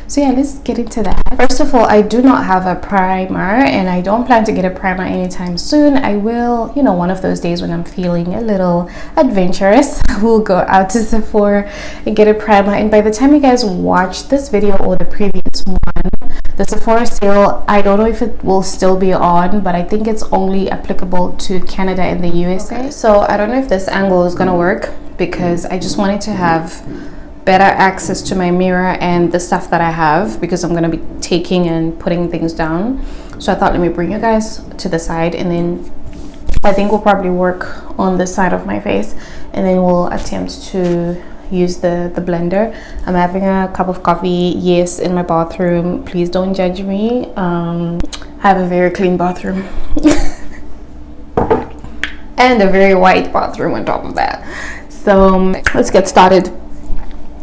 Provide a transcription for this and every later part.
So yeah, let's get into that. First of all, I do not have a primer, and I don't plan to get a primer anytime soon. I will, you know, one of those days when I'm feeling a little adventurous, we'll go out to Sephora and get a primer. And by the time you guys watch this video or the previous one, the Sephora sale, I don't know if it will still be on, but I think it's only applicable to Canada and the USA. Okay. So I don't know if this angle is gonna work, because I just wanted to have better access to my mirror and the stuff that I have, because I'm gonna be taking and putting things down. So I thought, let me bring you guys to the side, and then I think we'll probably work on this side of my face, and then we'll attempt to use the blender. I'm having a cup of coffee, yes, in my bathroom. Please don't judge me. I have a very clean bathroom and a very white bathroom on top of that. So let's get started.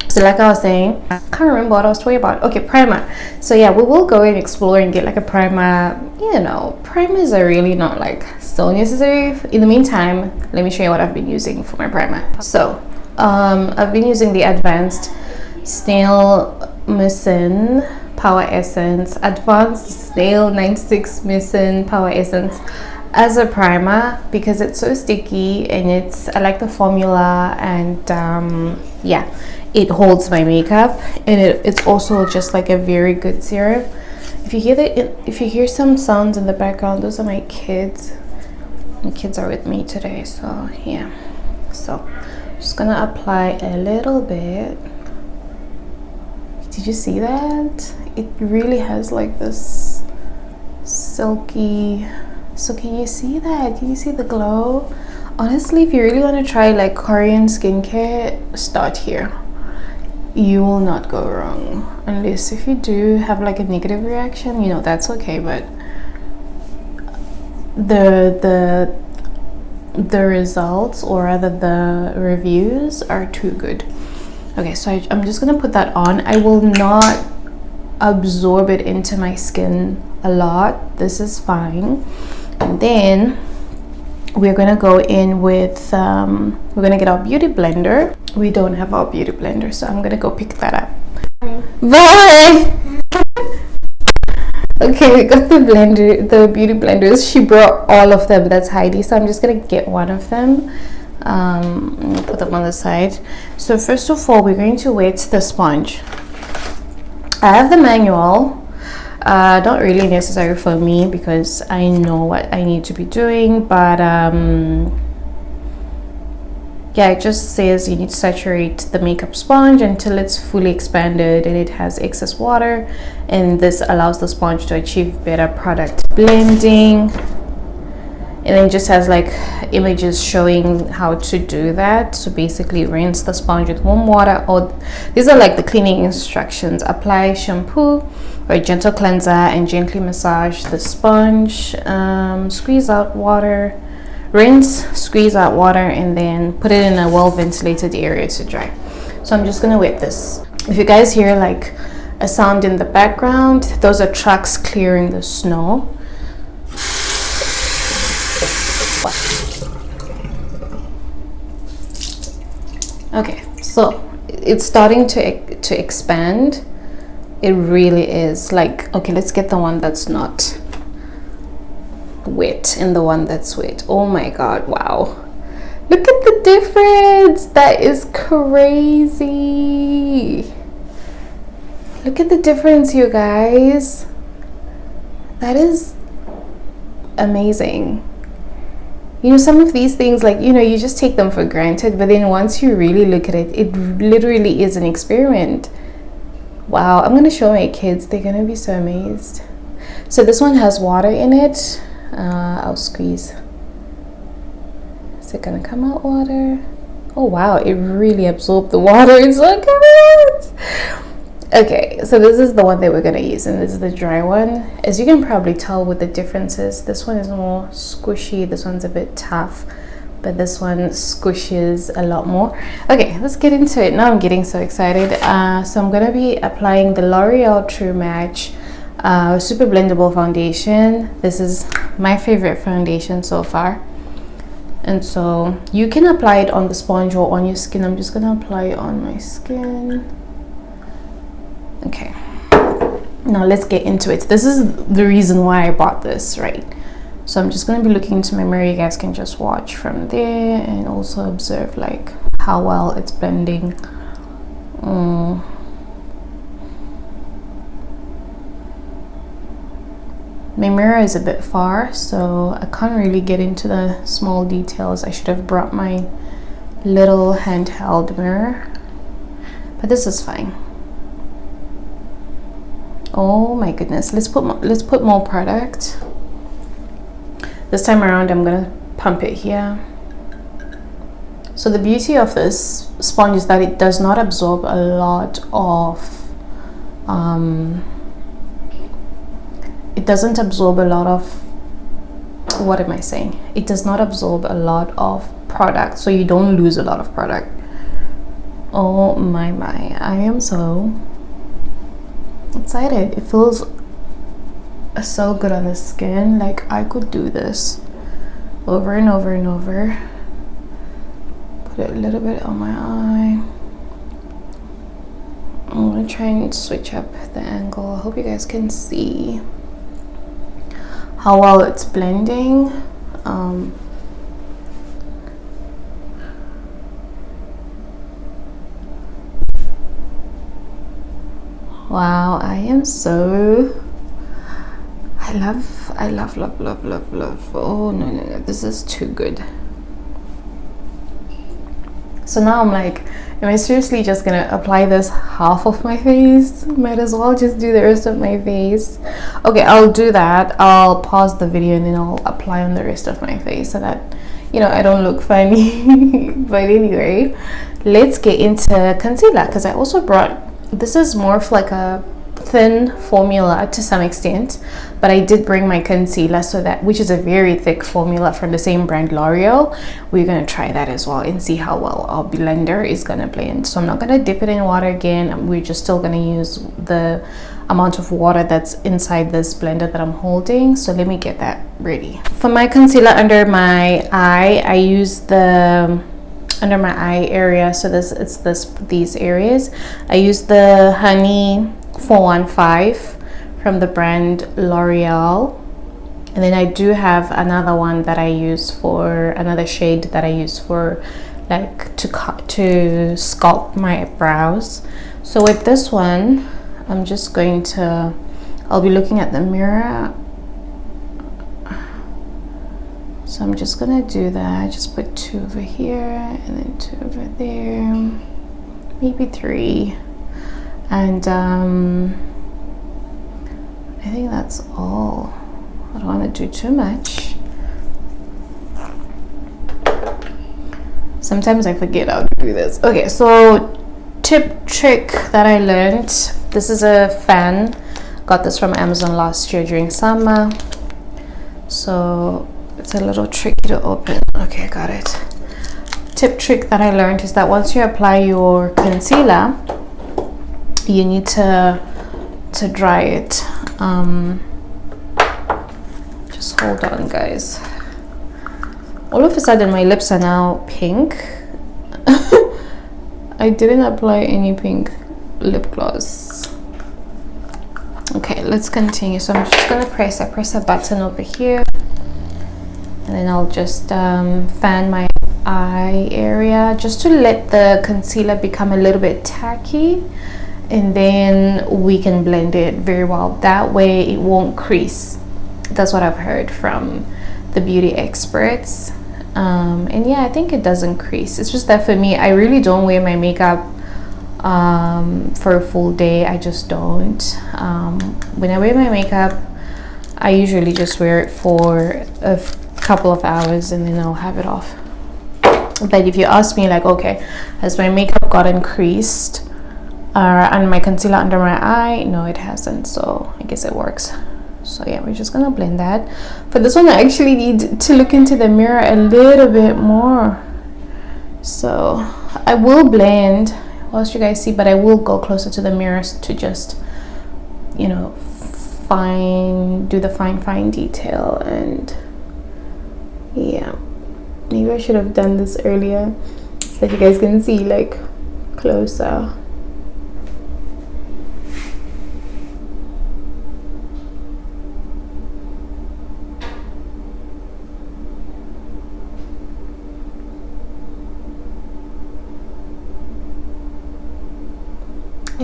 So like I was saying, I can't remember what I was talking about. Okay, primer. So yeah, we will go and explore and get like a primer. You know, primers are really not like so necessary. In the meantime, let me show you what I've been using for my primer. So I've been using the Advanced Snail Missing Power Essence, Advanced Snail 96 Missing Power Essence as a primer, because it's so sticky, and I like the formula, and yeah, it holds my makeup, and it's also just like a very good serum. If you hear some sounds in the background, those are my kids. My kids are with me today, so yeah. So just gonna apply a little bit. Did you see that? It really has like this silky. So can you see that? Can you see the glow? Honestly, if you really want to try like Korean skincare, start here. You will not go wrong, unless if you do have like a negative reaction, you know, that's okay, but the results, or rather the reviews, are too good. Okay, so I'm just gonna put that on. I will not absorb it into my skin a lot. This is fine. And then we're gonna go in with we're gonna get our beauty blender. We don't have our beauty blender, so I'm gonna go pick that up. Bye. Okay, we got the blender, the beauty blenders. She brought all of them. That's Heidi. So I'm just gonna get one of them. Put them on the side. So first of all, we're going to wet the sponge. I have the manual. Not really necessary for me, because I know what I need to be doing, but yeah, it just says you need to saturate the makeup sponge until it's fully expanded and it has excess water, and this allows the sponge to achieve better product blending. And then it just has like images showing how to do that. So basically, rinse the sponge with warm water, or these are like the cleaning instructions. Apply shampoo or a gentle cleanser and gently massage the sponge. Squeeze out water, rinse, squeeze out water, and then put it in a well ventilated area to dry. So I'm just gonna wet this. If you guys hear like a sound in the background, those are trucks clearing the snow. Okay, so it's starting to expand. It really is. Like, okay, let's get the one that's not wet and the one that's wet. Oh my god, wow, look at the difference. That is crazy. Look at the difference, you guys. That is amazing. You know, some of these things, like, you know, you just take them for granted, but then once you really look at it, it literally is an experiment. Wow, I'm gonna show my kids. They're gonna be so amazed. So this one has water in it. I'll squeeze. Is it gonna come out water? Oh wow, it really absorbed the water. It's like, okay, so this is the one that we're gonna use, and this is the dry one. As you can probably tell with the differences, this one is more squishy, this one's a bit tough, but this one squishes a lot more. Okay, let's get into it. Now I'm getting so excited. So I'm gonna be applying the L'Oreal True Match Super Blendable Foundation. This is my favorite foundation so far, and so you can apply it on the sponge or on your skin. I'm just gonna apply it on my skin. Okay, Now let's get into it. This is the reason why I bought this, right? So I'm just going to be looking into my mirror. You guys can just watch from there and also observe like how well it's blending. My mirror is a bit far, so I can't really get into the small details. I should have brought my little handheld mirror, but this is fine. Oh my goodness, let's put more product. This time around I'm gonna pump it here. So the beauty of this sponge is that it does not absorb a lot of it doesn't absorb a lot of, what am I saying? It does not absorb a lot of product, so you don't lose a lot of product. Oh my, I am so excited. It feels so good on the skin. Like I could do this over and over and over. Put it a little bit on my eye. I'm gonna try and switch up the angle. I hope you guys can see how well it's blending. Wow, I am so, I love. Oh no, this is too good. So now I'm like, am I seriously just gonna apply this half of my face? Might as well just do the rest of my face. Okay, I'll do that. I'll pause the video and then I'll apply on the rest of my face so that, you know, I don't look funny. But anyway, let's get into concealer, because I also brought, this is more of like a thin formula to some extent, but I did bring my concealer, so that, which is a very thick formula from the same brand, L'Oreal. We're gonna try that as well and see how well our blender is gonna blend. So I'm not gonna dip it in water again. We're just still gonna use the amount of water that's inside this blender that I'm holding. So let me get that ready. For my concealer under my eye, I use the under my eye area, so these areas, I use the Honey 415 from the brand L'Oreal, and then I do have another one that I use for another shade that I use for like to sculpt my brows. So with this one, I'm just going to, I'll be looking at the mirror. So I'm just gonna do that. Just put 2 over here and then 2 over there, maybe 3, and I think that's all. I don't want to do too much. Sometimes I forget how to do this. Okay, so trick that I learned. This is a fan. Got this from Amazon last year during summer. So it's a little tricky to open. Okay, got it. Trick that I learned is that once you apply your concealer, you need to dry it. Just hold on, guys. All of a sudden my lips are now pink. I didn't apply any pink lip gloss. Okay, let's continue. So I'm just gonna press a button over here, and then I'll just fan my eye area just to let the concealer become a little bit tacky, and then we can blend it very well. That way it won't crease. That's what I've heard from the beauty experts. And yeah, I think it doesn't crease. It's just that for me, I really don't wear my makeup for a full day. I just don't. When I wear my makeup, I usually just wear it for a couple of hours and then I'll have it off. But if you ask me, like, okay, has my makeup gotten creased and my concealer under my eye? No, it hasn't. So I guess it works. So yeah, we're just gonna blend that. For this one, I actually need to look into the mirror a little bit more. So I will blend whilst you guys see, but I will go closer to the mirrors to just, you know, do the fine detail. And yeah, maybe I should have done this earlier so that you guys can see like closer.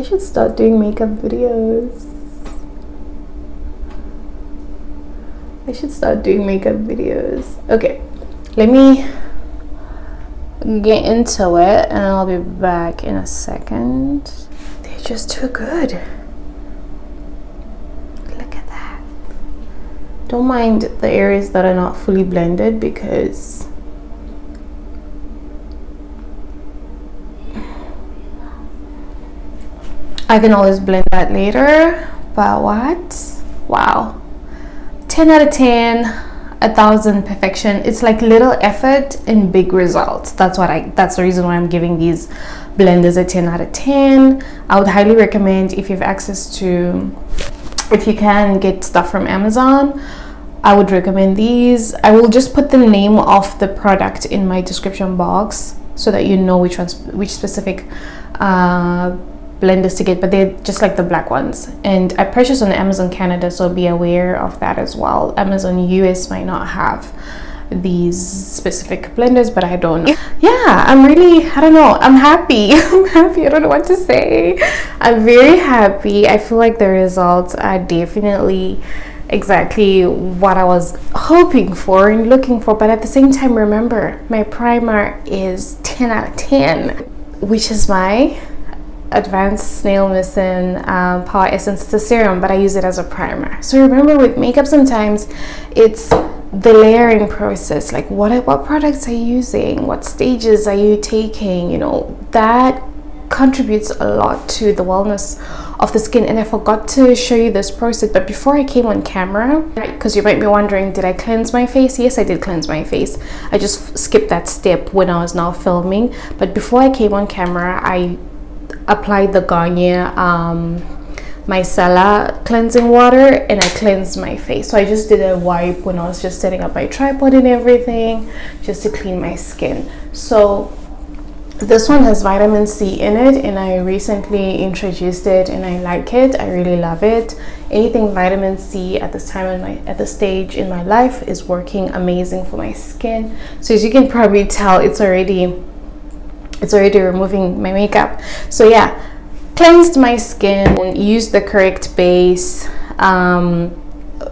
I should start doing makeup videos. I should start doing makeup videos. Okay, let me get into it and I'll be back in a second. They're just too good. Look at that. Don't mind the areas that are not fully blended because I can always blend that later. But what? Wow. 10 out of 10, 1,000 perfection. It's like little effort and big results. That's the reason why I'm giving these blenders a 10 out of 10. I would highly recommend, if you have access to, if you can get stuff from Amazon, I would recommend these. I will just put the name of the product in my description box so that you know which specific blenders to get, but they're just like the black ones, and I purchased on Amazon Canada, so be aware of that as well. Amazon US might not have these specific blenders, but I don't know. Yeah, I'm really, I don't know, I'm happy. I'm happy. I don't know what to say. I'm very happy. I feel like the results are definitely exactly what I was hoping for and looking for, but at the same time, remember, my primer is 10 out of 10, which is my Advanced Snail Missing Power Essence. It's a serum, but I use it as a primer. So remember, with makeup, sometimes it's the layering process, like what products are you using, what stages are you taking, you know, that contributes a lot to the wellness of the skin. And I forgot to show you this process, but before I came on camera, because you might be wondering, did I cleanse my face? Yes, I did cleanse my face. I just skipped that step when I was now filming. But before I came on camera, I applied the Garnier micellar cleansing water and I cleansed my face. So I just did a wipe when I was just setting up my tripod and everything, just to clean my skin. So this one has vitamin C in it, and I recently introduced it and I like it. I really love it. Anything vitamin C at this time at this stage in my life is working amazing for my skin. So as you can probably tell, it's already removing my makeup. So yeah, cleansed my skin, used the correct base,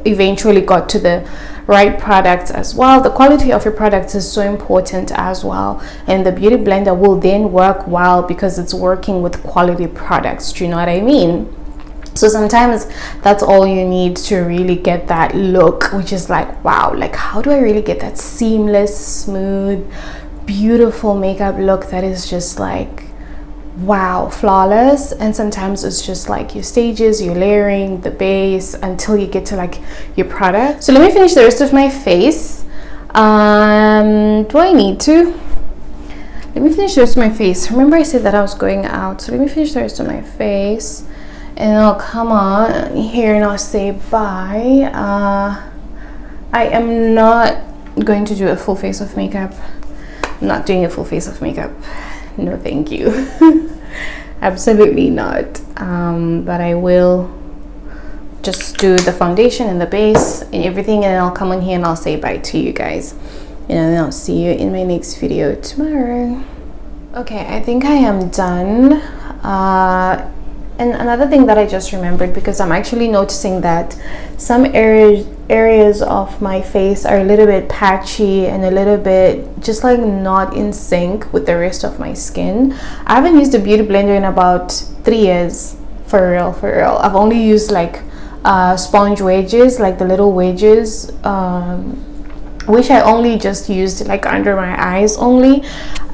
eventually got to the right products as well. The quality of your products is so important as well, and the beauty blender will then work well because it's working with quality products. Do you know what I mean? So sometimes that's all you need to really get that look, which is like, wow, like how do I really get that seamless, smooth, beautiful makeup look that is just like, wow, flawless. And sometimes it's just like your stages, your layering, the base, until you get to like your product. So let me finish the rest of my face. Do I need to? Let me finish the rest of my face. Remember I said that I was going out, so let me finish the rest of my face and I'll come on here and I'll say bye. I am not going to do a full face of makeup. I'm not doing a full face of makeup. No, thank you. Absolutely not. But I will just do the foundation and the base and everything, and then I'll come on here and I'll say bye to you guys, and then I'll see you in my next video tomorrow. Okay, I think I am done. And another thing that I just remembered, because I'm actually noticing that some areas of my face are a little bit patchy and a little bit just like not in sync with the rest of my skin. I haven't used a beauty blender in about 3 years, for real. I've only used like sponge wedges, like the little wedges, which I only just used like under my eyes only.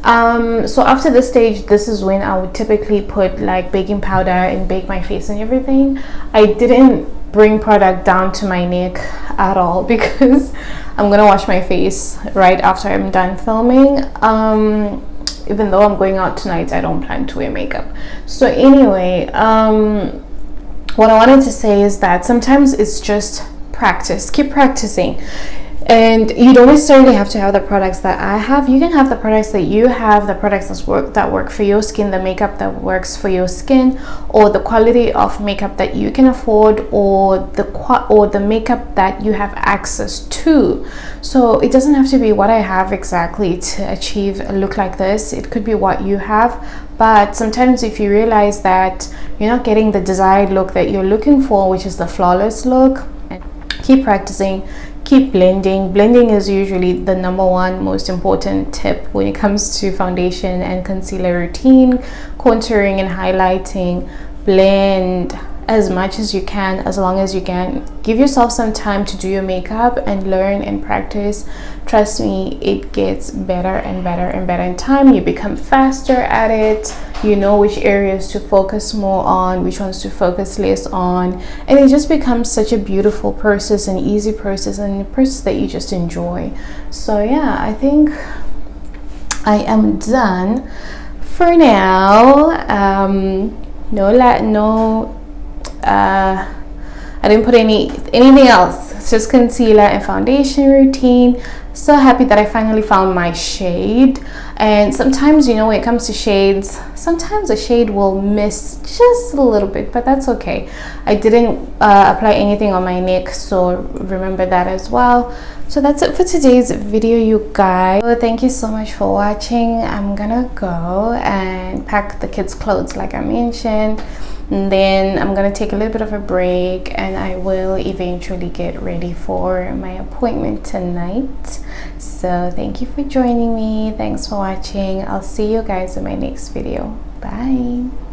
So after this stage, this is when I would typically put like baking powder and bake my face and everything. I didn't bring product down to my neck at all because I'm gonna wash my face right after I'm done filming. Even though I'm going out tonight, I don't plan to wear makeup. So anyway, what I wanted to say is that sometimes it's just practice. Keep practicing. And you don't necessarily have to have the products that I have. You can have the products that you have, the products that work for your skin, the makeup that works for your skin, or the quality of makeup that you can afford, or the makeup that you have access to. So it doesn't have to be what I have exactly to achieve a look like this. It could be what you have, But sometimes if you realize that you're not getting the desired look that you're looking for, which is the flawless look, keep practicing, keep blending. Blending is usually the number one most important tip when it comes to foundation and concealer routine. Contouring and highlighting, blend as much as you can, as long as you can. Give yourself some time to do your makeup and learn and practice. Trust me, it gets better and better and better in time. You become faster at it. You know which areas to focus more on, which ones to focus less on, and it just becomes such a beautiful process, an easy process, and a process that you just enjoy. So yeah, I think I am done for now. I didn't put anything else. It's just concealer and foundation routine. So happy that I finally found my shade. And sometimes, you know, when it comes to shades, sometimes a shade will miss just a little bit, but that's okay. I didn't apply anything on my neck, so remember that as well. So that's it for today's video, you guys. So thank you so much for watching. I'm gonna go and pack the kids' clothes like I mentioned, and then I'm gonna take a little bit of a break, and I will eventually get ready for my appointment tonight. So thank you for joining me. Thanks for watching. I'll see you guys in my next video. Bye.